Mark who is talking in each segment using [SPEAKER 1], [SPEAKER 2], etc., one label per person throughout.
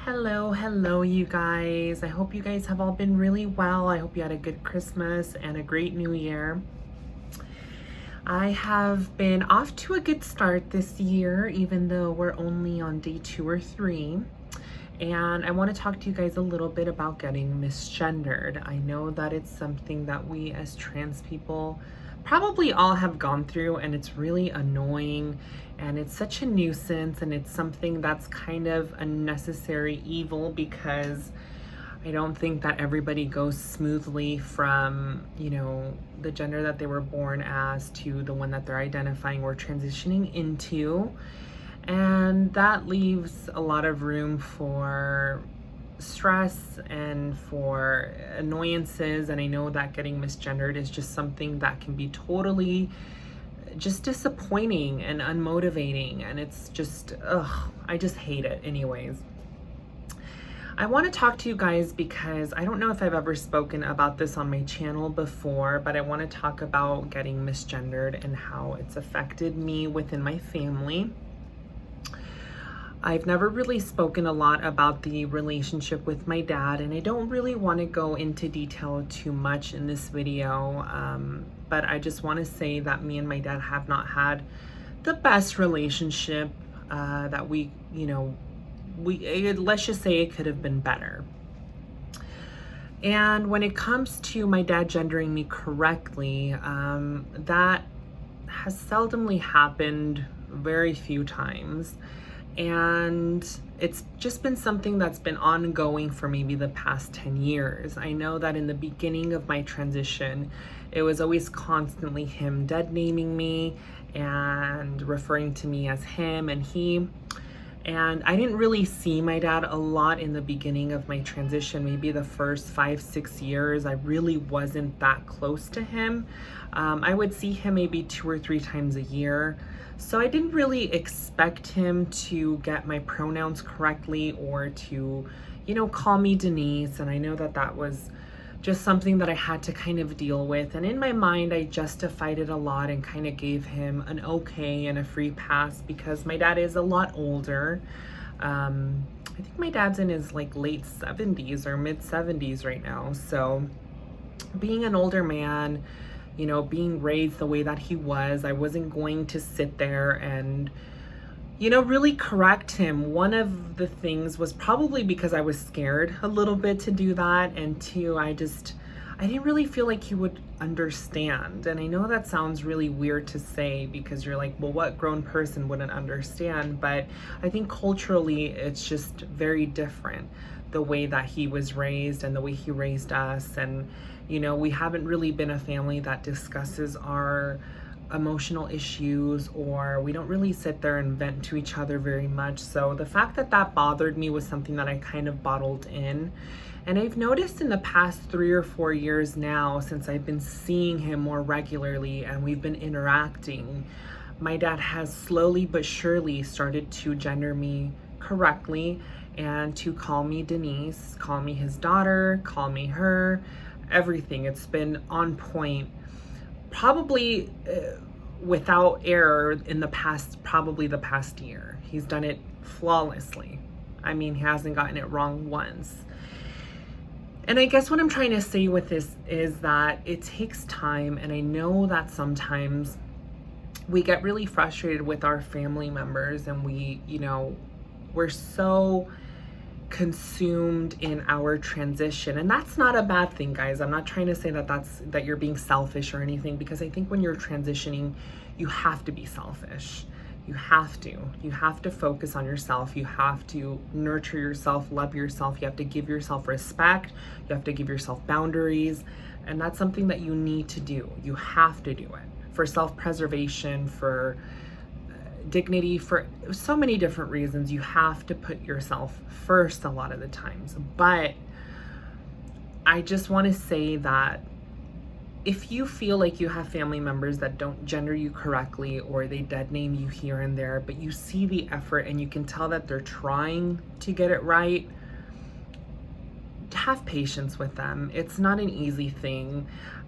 [SPEAKER 1] Hello, you guys. I hope you guys have all been really well. I hope you had a good Christmas and a great New Year. I have been off to a good start this year, even though we're only on day 2 or 3. And I want to talk to you guys a little bit about getting misgendered. I know that it's something that we as trans people probably all have gone through, and it's really annoying, and it's such a nuisance, and it's something that's kind of a necessary evil because I don't think that everybody goes smoothly from, the gender that they were born as to the one that they're identifying or transitioning into. And that leaves a lot of room for stress and for annoyances. And I know that getting misgendered is just something that can be totally just disappointing and unmotivating. And it's just, I just hate it anyways. I want to talk to you guys because I don't know if I've ever spoken about this on my channel before, but I want to talk about getting misgendered and how it's affected me within my family. I've never really spoken a lot about the relationship with my dad, and I don't really want to go into detail too much in this video, but I just want to say that me and my dad have not had the best relationship, that let's just say it could have been better. And when it comes to my dad gendering me correctly, that has seldomly happened very few times. And it's just been something that's been ongoing for maybe the past 10 years. I know that in the beginning of my transition, it was always constantly him dead naming me and referring to me as him and he. And I didn't really see my dad a lot in the beginning of my transition. Maybe the first 5-6 years, I really wasn't that close to him. I would see him maybe 2 or 3 times a year. So I didn't really expect him to get my pronouns correctly or to, call me Denise. And I know that that was just something that I had to kind of deal with. And in my mind, I justified it a lot and kind of gave him an okay and a free pass because my dad is a lot older. I think my dad's in his late 70s or mid 70s right now. So being an older man, being raised the way that he was, I wasn't going to sit there and really correct him. One of the things was probably because I was scared a little bit to do that. And two, I didn't really feel like he would understand. And I know that sounds really weird to say because you're like, well, what grown person wouldn't understand? But I think culturally, it's just very different, the way that he was raised and the way he raised us. And, we haven't really been a family that discusses our emotional issues, or we don't really sit there and vent to each other very much. So the fact that that bothered me was something that I kind of bottled in. And I've noticed in the past 3 or 4 years now, since I've been seeing him more regularly and we've been interacting, my dad has slowly but surely started to gender me correctly and to call me Denise, call me his daughter, call me her, everything. It's been on point. Probably without error in the past year. He's done it flawlessly. I mean, he hasn't gotten it wrong once. And I guess what I'm trying to say with this is that it takes time, and I know that sometimes we get really frustrated with our family members, and we're so consumed in our transition. And that's not a bad thing, guys. I'm not trying to say that you're being selfish or anything, because I think when you're transitioning, you have to be selfish. You have to focus on yourself. You have to nurture yourself, love yourself. You have to give yourself respect. You have to give yourself boundaries. And that's something that you need to do. You have to do it for self-preservation, for dignity, for so many different reasons. You have to put yourself first a lot of the times. But I just want to say that if you feel like you have family members that don't gender you correctly, or they dead name you here and there, but you see the effort and you can tell that they're trying to get it right, have patience with them. It's not an easy thing.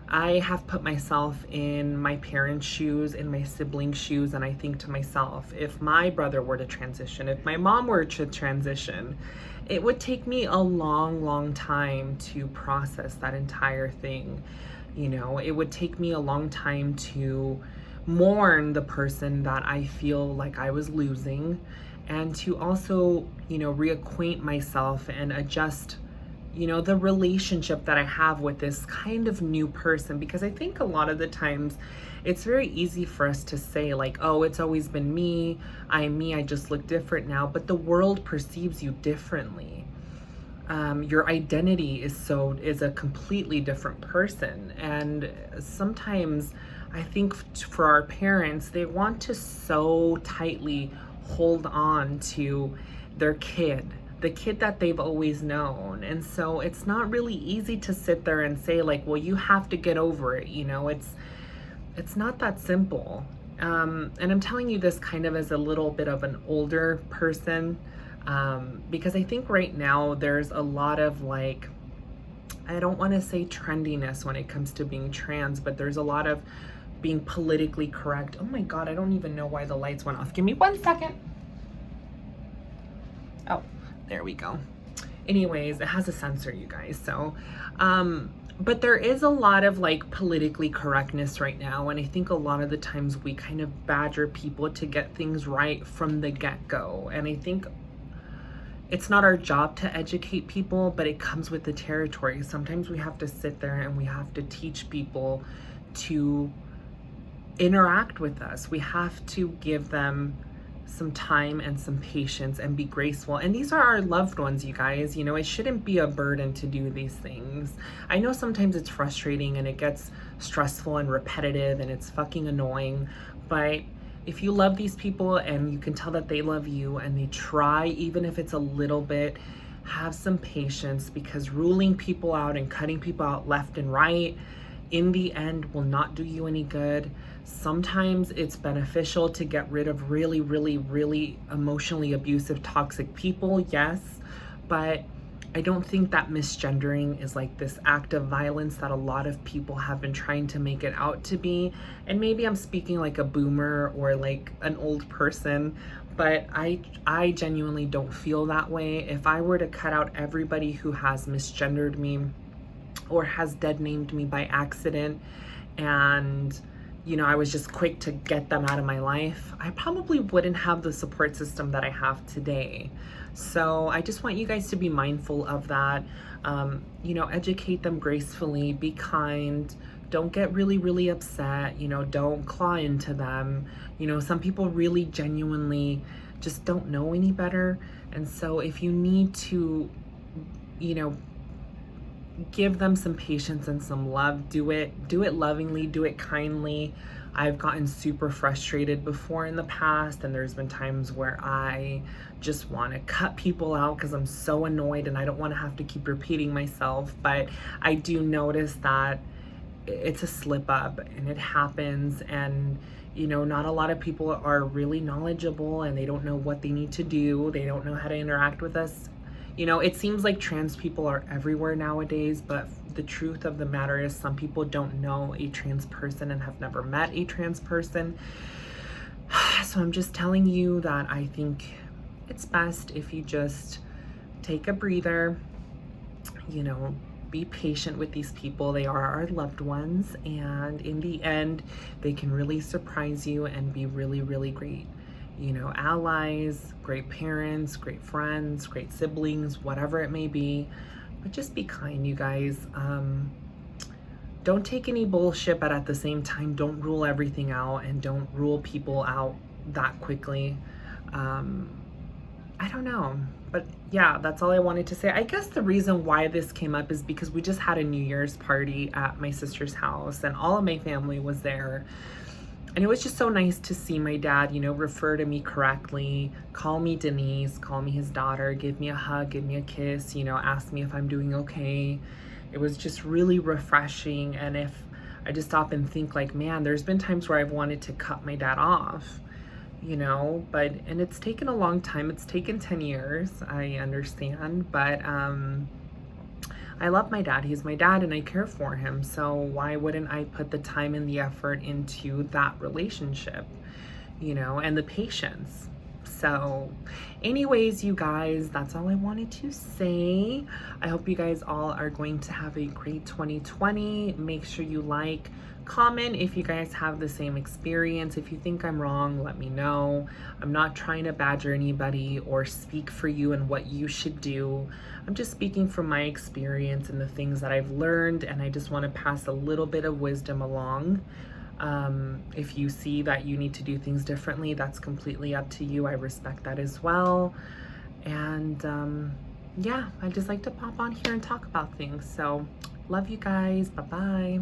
[SPEAKER 1] I have put myself in my parents' shoes, in my siblings' shoes, and I think to myself, if my brother were to transition, if my mom were to transition, it would take me a long, long time to process that entire thing. You know, it would take me a long time to mourn the person that I feel like I was losing, and to also, reacquaint myself and adjust, the relationship that I have with this kind of new person. Because I think a lot of the times it's very easy for us to say, like, oh, it's always been me, I just look different now. But the world perceives you differently. Your identity is a completely different person. And sometimes I think for our parents, they want to so tightly hold on to their kid, the kid that they've always known. And so it's not really easy to sit there and say, like, well, you have to get over it. It's not that simple. And I'm telling you this kind of as a little bit of an older person, because I think right now there's a lot of, like, I don't want to say trendiness when it comes to being trans, but there's a lot of being politically correct. Oh my God, I don't even know why the lights went off. Give me 1 second. Oh, there we go. Anyways, it has a sensor, you guys. So, but there is a lot of, like, politically correctness right now. And I think a lot of the times we kind of badger people to get things right from the get-go. And I think it's not our job to educate people, but it comes with the territory. Sometimes we have to sit there and we have to teach people to interact with us. We have to give them some time and some patience and be graceful. And these are our loved ones, you guys. It shouldn't be a burden to do these things. I know sometimes it's frustrating and it gets stressful and repetitive and it's fucking annoying, but if you love these people and you can tell that they love you and they try, even if it's a little bit, have some patience, because ruling people out and cutting people out left and right in the end will not do you any good. Sometimes it's beneficial to get rid of really, really, really emotionally abusive, toxic people, yes, but I don't think that misgendering is like this act of violence that a lot of people have been trying to make it out to be. And maybe I'm speaking like a boomer or like an old person, but I genuinely don't feel that way. If I were to cut out everybody who has misgendered me or has dead named me by accident, and I was just quick to get them out of my life, I probably wouldn't have the support system that I have today. So I just want you guys to be mindful of that. Educate them gracefully, be kind, don't get really, really upset, don't claw into them. Some people really genuinely just don't know any better. And so if you need to, give them some patience and some love, do it lovingly, do it kindly. I've gotten super frustrated before in the past, and there's been times where I just want to cut people out because I'm so annoyed and I don't want to have to keep repeating myself. But I do notice that it's a slip up and it happens, and not a lot of people are really knowledgeable and they don't know what they need to do. They don't know how to interact with us. It seems like trans people are everywhere nowadays, but the truth of the matter is some people don't know a trans person and have never met a trans person. So I'm just telling you that I think it's best if you just take a breather, be patient with these people. They are our loved ones, and in the end, they can really surprise you and be really, really great. Allies, great parents, great friends, great siblings, whatever it may be. But just be kind, you guys. Don't take any bullshit, but at the same time, don't rule everything out and don't rule people out that quickly. I don't know. But yeah, that's all I wanted to say. I guess the reason why this came up is because we just had a New Year's party at my sister's house and all of my family was there. And it was just so nice to see my dad, refer to me correctly, call me Denise, call me his daughter, give me a hug, give me a kiss, ask me if I'm doing okay. It was just really refreshing. And if I just stop and think, like, man, there's been times where I've wanted to cut my dad off, and it's taken a long time. It's taken 10 years, I understand, but I love my dad. He's my dad and I care for him. So why wouldn't I put the time and the effort into that relationship, and the patience? So anyways, you guys, that's all I wanted to say. I hope you guys all are going to have a great 2020. Make sure you like, comment if you guys have the same experience. If you think I'm wrong, let me know. I'm not trying to badger anybody or speak for you and what you should do. I'm just speaking from my experience and the things that I've learned, and I just want to pass a little bit of wisdom along. If you see that you need to do things differently, that's completely up to you. I respect that as well. And yeah, I just like to pop on here and talk about things. So love you guys. Bye-bye.